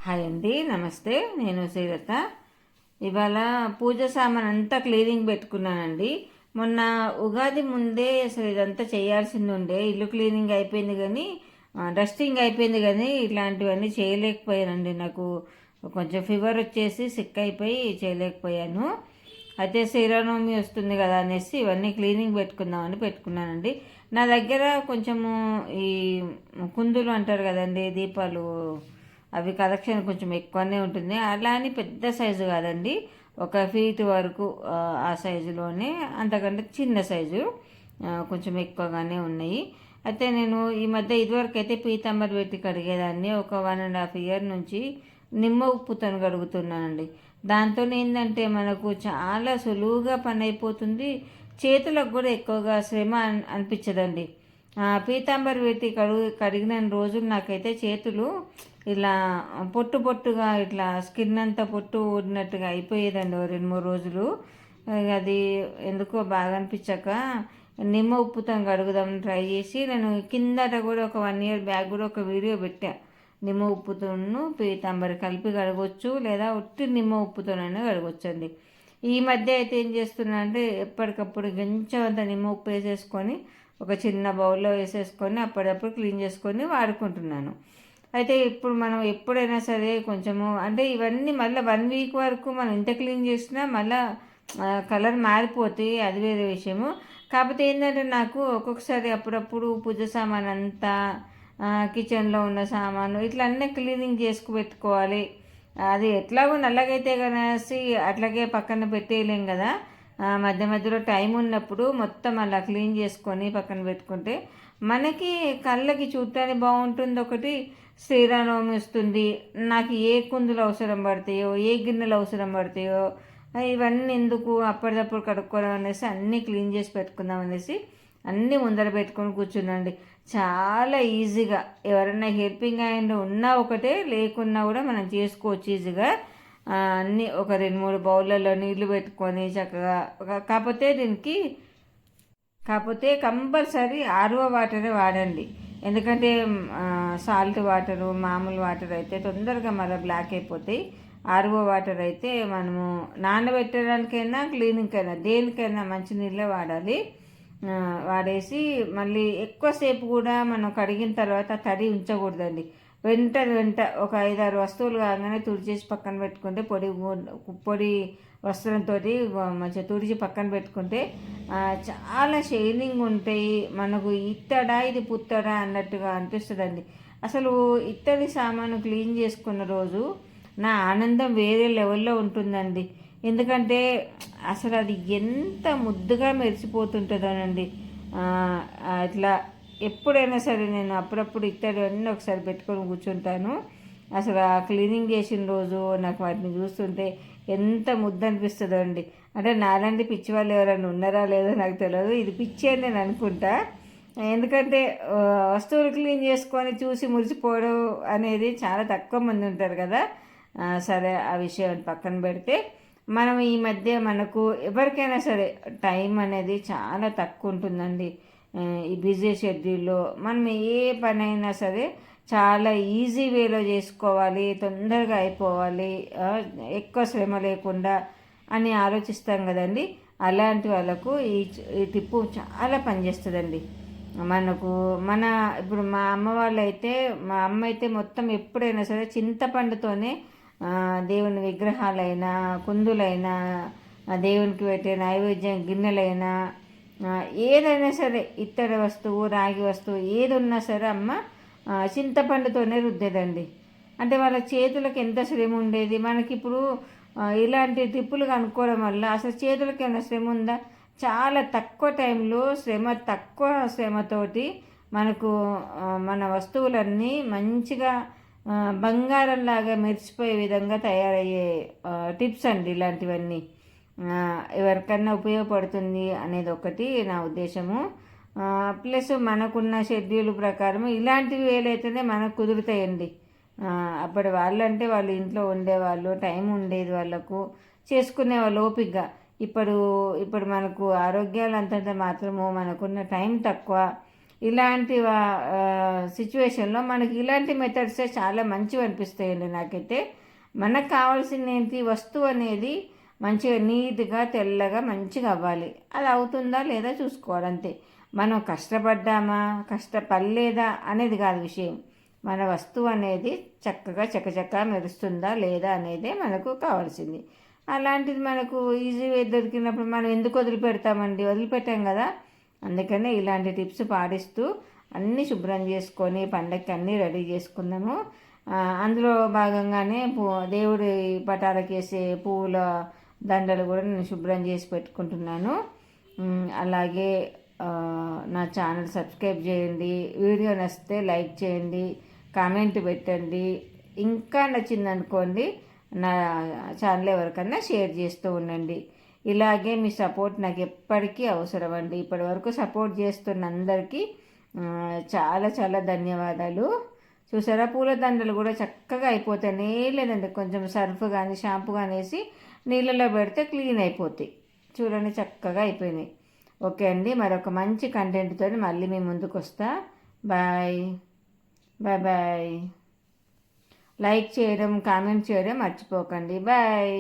Hi అండి, నమస్తే. నేను శ్రీలత. ఇవాళ పూజ సామాన్ అంతా క్లీనింగ్ పెట్టుకున్నానండి. మొన్న ఉగాది ముందే అసలు ఇదంతా చేయాల్సింది ఉండే. ఇల్లు క్లీనింగ్ అయిపోయింది కానీ డస్టింగ్ అయిపోయింది కానీ ఇట్లాంటివన్నీ చేయలేకపోయానండి. నాకు కొంచెం ఫీవర్ వచ్చేసి సిక్ అయిపోయి చేయలేకపోయాను. అయితే శ్రీరామనవమి వస్తుంది కదా అనేసి ఇవన్నీ క్లీనింగ్ పెట్టుకుందామని పెట్టుకున్నానండి. నా దగ్గర కొంచెము ఈ కుందులు అంటారు కదండి, దీపాలు, అవి కలెక్షన్ కొంచెం ఎక్కువనే ఉంటుంది. అలా అని పెద్ద సైజు కాదండి, 1 ఫీట్ వరకు ఆ సైజులోనే, అంతకంటే చిన్న సైజు, కొంచెం ఎక్కువగానే ఉన్నాయి. అయితే నేను ఈ మధ్య ఇదివరకు అయితే పీతాంబర్ పెట్టి కడిగేదాన్ని. ఒక 1.5 ఇయర్ నుంచి నిమ్మ ఉప్పుతో కడుగుతున్నానండి. దాంతో ఏంటంటే మనకు చాలా సులువుగా పని అయిపోతుంది, చేతులకు కూడా ఎక్కువగా శ్రమ అనిపించదండి. పీతాంబర్ పెట్టి కడిగిన రోజులు నాకైతే చేతులు ఇలా పొట్టు పొట్టుగా, ఇట్లా స్కిన్ అంతా పొట్టు ఊడినట్టుగా అయిపోయేదండి 2-3 రోజులు. అది ఎందుకో బాగా అనిపించాక నిమ్మ ఉప్పుతో కడుగుదామని ట్రై చేసి, నేను కిందట కూడా ఒక 1 ఇయర్ బ్యాక్ కూడా ఒక వీడియో పెట్టా. నిమ్మ ఉప్పుతోను పీతాంబరి కలిపి కడగవచ్చు, లేదా ఉట్టి నిమ్మ ఉప్పుతోనైనా కడగవచ్చు అండి. ఈ మధ్య అయితే ఏం చేస్తున్నా అంటే ఎప్పటికప్పుడు కొంచెం అంత నిమ్మ ఉప్పు వేసేసుకొని ఒక చిన్న బౌల్లో వేసేసుకొని అప్పుడప్పుడు క్లీన్ చేసుకొని వాడుకుంటున్నాను. అయితే ఇప్పుడు మనం ఎప్పుడైనా సరే కొంచెము అంటే ఇవన్నీ మళ్ళీ 1 వీక్ వరకు మనం ఎంత క్లీన్ చేసినా మళ్ళీ కలర్ మారిపోతాయి, అది వేరే విషయము. కాకపోతే ఏంటంటే నాకు ఒక్కొక్కసారి అప్పుడప్పుడు పూజ సామాన్ అంతా, కిచెన్లో ఉన్న సామాను ఇట్లా అన్నీ క్లీనింగ్ చేసుకు పెట్టుకోవాలి. అది ఎట్లాగో నల్లగైతే కనేసి అట్లాగే పక్కన పెట్టేయలేం కదా. మధ్య మధ్యలో టైం ఉన్నప్పుడు మొత్తం అలా క్లీన్ చేసుకొని పక్కన పెట్టుకుంటే మనకి కళ్ళకి చూడటానికి బాగుంటుంది. ఒకటి శ్రీరామనవమి వస్తుంది, నాకు ఏ కుందులు అవసరం పడతాయో, ఏ గిన్నెలు అవసరం పడతాయో, ఇవన్నీ ఎందుకు అప్పటిదప్పుడు కడుక్కోవడం అనేసి అన్నీ క్లీన్ చేసి పెట్టుకుందాం అనేసి అన్నీ ముందర పెట్టుకొని కూర్చున్నాండి. చాలా ఈజీగా, ఎవరైనా హెల్పింగ్ హ్యాండ్ ఉన్నా ఒకటే, లేకున్నా కూడా మనం చేసుకోవచ్చు ఈజీగా. అన్నీ ఒక 2-3 బౌళ్ళలో నీళ్లు పెట్టుకొని చక్కగా, కాకపోతే కంపల్సరీ ఆర్ఓ వాటరే వాడండి. ఎందుకంటే సాల్ట్ వాటరు, మామూలు వాటర్ అయితే తొందరగా మళ్ళీ బ్లాక్ అయిపోతాయి. ఆర్ఓ వాటర్ అయితే మనము నానబెట్టడానికైనా క్లీనింగ్కైనా దేనికైనా మంచినీళ్ళే వాడాలి. వాడేసి మళ్ళీ ఎక్కువసేపు కూడా మనం కడిగిన తర్వాత తడి ఉంచకూడదండి. వెంట ఒక 5-6 వస్తువులు కాగానే తుడిచేసి పక్కన పెట్టుకుంటే, పొడి వస్త్రంతో మంచిగా తుడిచి పక్కన పెట్టుకుంటే చాలా షైనింగ్ ఉంటాయి. మనకు ఇత్తడా ఇది పుత్తడా అన్నట్టుగా అనిపిస్తుందండి. అసలు ఇత్తడి సామాను క్లీన్ చేసుకున్న రోజు నా ఆనందం వేరే లెవెల్లో ఉంటుందండి. ఎందుకంటే అసలు అది ఎంత ముద్దుగా మెరిసిపోతుంటుందోనండి. ఇట్లా ఎప్పుడైనా సరే నేను అప్పుడప్పుడు ఇత్తడి అన్నీ ఒకసారి పెట్టుకొని కూర్చుంటాను. అసలు ఆ క్లీనింగ్ చేసిన రోజు నాకు వాటిని చూస్తుంటే ఎంత ముద్దు అనిపిస్తుందో అండి. అంటే నాలాంటి పిచ్చి వాళ్ళు ఎవరైనా ఉన్నారా లేదో నాకు తెలియదు, ఇది పిచ్చి అని నేను అనుకుంటా. ఎందుకంటే వస్తువులు క్లీన్ చేసుకొని చూసి మురిసిపోవడం అనేది చాలా తక్కువ మంది ఉంటారు కదా. సరే, ఆ విషయం పక్కన పెడితే, మనం ఈ మధ్య మనకు ఎవరికైనా సరే టైం అనేది చాలా తక్కువ ఉంటుందండి. ఈ బిజీ షెడ్యూల్లో మనం ఏ పనైనా సరే చాలా ఈజీ వేలో చేసుకోవాలి, తొందరగా అయిపోవాలి, ఎక్కువ శ్రమ లేకుండా అని ఆలోచిస్తాం కదండి. అలాంటి వాళ్ళకు ఈ టిప్పు చాలా పనిచేస్తుందండి. ఇప్పుడు మా అమ్మ అయితే మొత్తం ఎప్పుడైనా సరే చింతపండుతోనే దేవుని విగ్రహాలైనా, కుందులైనా, దేవునికి పెట్టే నైవేద్యం గిన్నెలైనా, ఏదైనా సరే ఇత్తడి వస్తువు, రాగి వస్తువు ఏది ఉన్నా సరే అమ్మ చింతపండుతోనే రుద్దేదండి. అంటే వాళ్ళ చేతులకు ఎంత శ్రమ ఉండేది. మనకిప్పుడు ఇలాంటి టిప్పులు కనుక్కోవడం వల్ల అసలు చేతులకి ఏమైనా శ్రమ ఉందా? చాలా తక్కువ టైంలో తక్కువ శ్రమతోటి మనకు మన వస్తువులన్నీ మంచిగా బంగారంలాగా మెరిసిపోయే విధంగా తయారయ్యే టిప్స్ అండి ఇలాంటివన్నీ. ఎవరికన్నా ఉపయోగపడుతుంది అనేది ఒకటి నా ఉద్దేశము. ప్లస్ మనకున్న షెడ్యూల్ ప్రకారం ఇలాంటివి వేలైతేనే మనకు కుదురుతాయండి. అప్పటి వాళ్ళంటే వాళ్ళు ఇంట్లో ఉండేవాళ్ళు, టైం ఉండేది వాళ్ళకు, చేసుకునేవాళ్ళు ఓపికగా. ఇప్పుడు మనకు ఆరోగ్యాలు అంతంత మాత్రము, మనకున్న టైం తక్కువ. ఇలాంటి సిచ్యువేషన్లో మనకి ఇలాంటి మెథడ్సే చాలా మంచివి అనిపిస్తాయండి నాకైతే. మనకు కావాల్సింది ఏంటి, వస్తువు అనేది మంచిగా నీట్గా తెల్లగా మంచిగా అవ్వాలి. అది అవుతుందా లేదా చూసుకోవాలి అంతే. మనం కష్టపడ్డామా కష్టపడలేదా అనేది కాదు విషయం. మన వస్తువు అనేది చక్కగా చకచకా మెరుస్తుందా లేదా అనేదే మనకు కావాల్సింది. అలాంటిది మనకు ఈజీగా దొరికినప్పుడు మనం ఎందుకు వదిలిపెడతామండి, వదిలిపెట్టాం కదా. అందుకనే ఇలాంటి టిప్స్ పాటిస్తూ అన్నీ శుభ్రం చేసుకొని పండగకి అన్నీ రెడీ చేసుకుందాము. అందులో భాగంగానే దేవుడి పటాలకు వేసే పువ్వుల దండలు కూడా నేను శుభ్రం చేసి పెట్టుకుంటున్నాను. అలాగే నా ఛానల్ సబ్స్క్రైబ్ చేయండి, వీడియో నచ్చితే లైక్ చేయండి, కామెంట్ పెట్టండి. ఇంకా నచ్చిందనుకోండి నా ఛానల్ ఎవరికన్నా షేర్ చేస్తూ ఉండండి. ఇలాగే మీ సపోర్ట్ నాకు ఎప్పటికీ అవసరం అండి. ఇప్పటి వరకు సపోర్ట్ చేస్తున్న అందరికీ చాలా చాలా ధన్యవాదాలు. చూసారా, పూల దండలు కూడా చక్కగా అయిపోతాయి. లేదండి, కొంచెం సర్ఫ్ కానీ షాంపూ కానీ వేసి నీళ్ళలో పెడితే క్లీన్ అయిపోతాయి. చూడండి, చక్కగా అయిపోయినాయి. ఓకే అండి, మరొక మంచి కంటెంట్తో మళ్ళీ మీ ముందుకు వస్తా. Bye bye bye. లైక్ చేయడం, కామెంట్ చేయడం మర్చిపోకండి. బాయ్.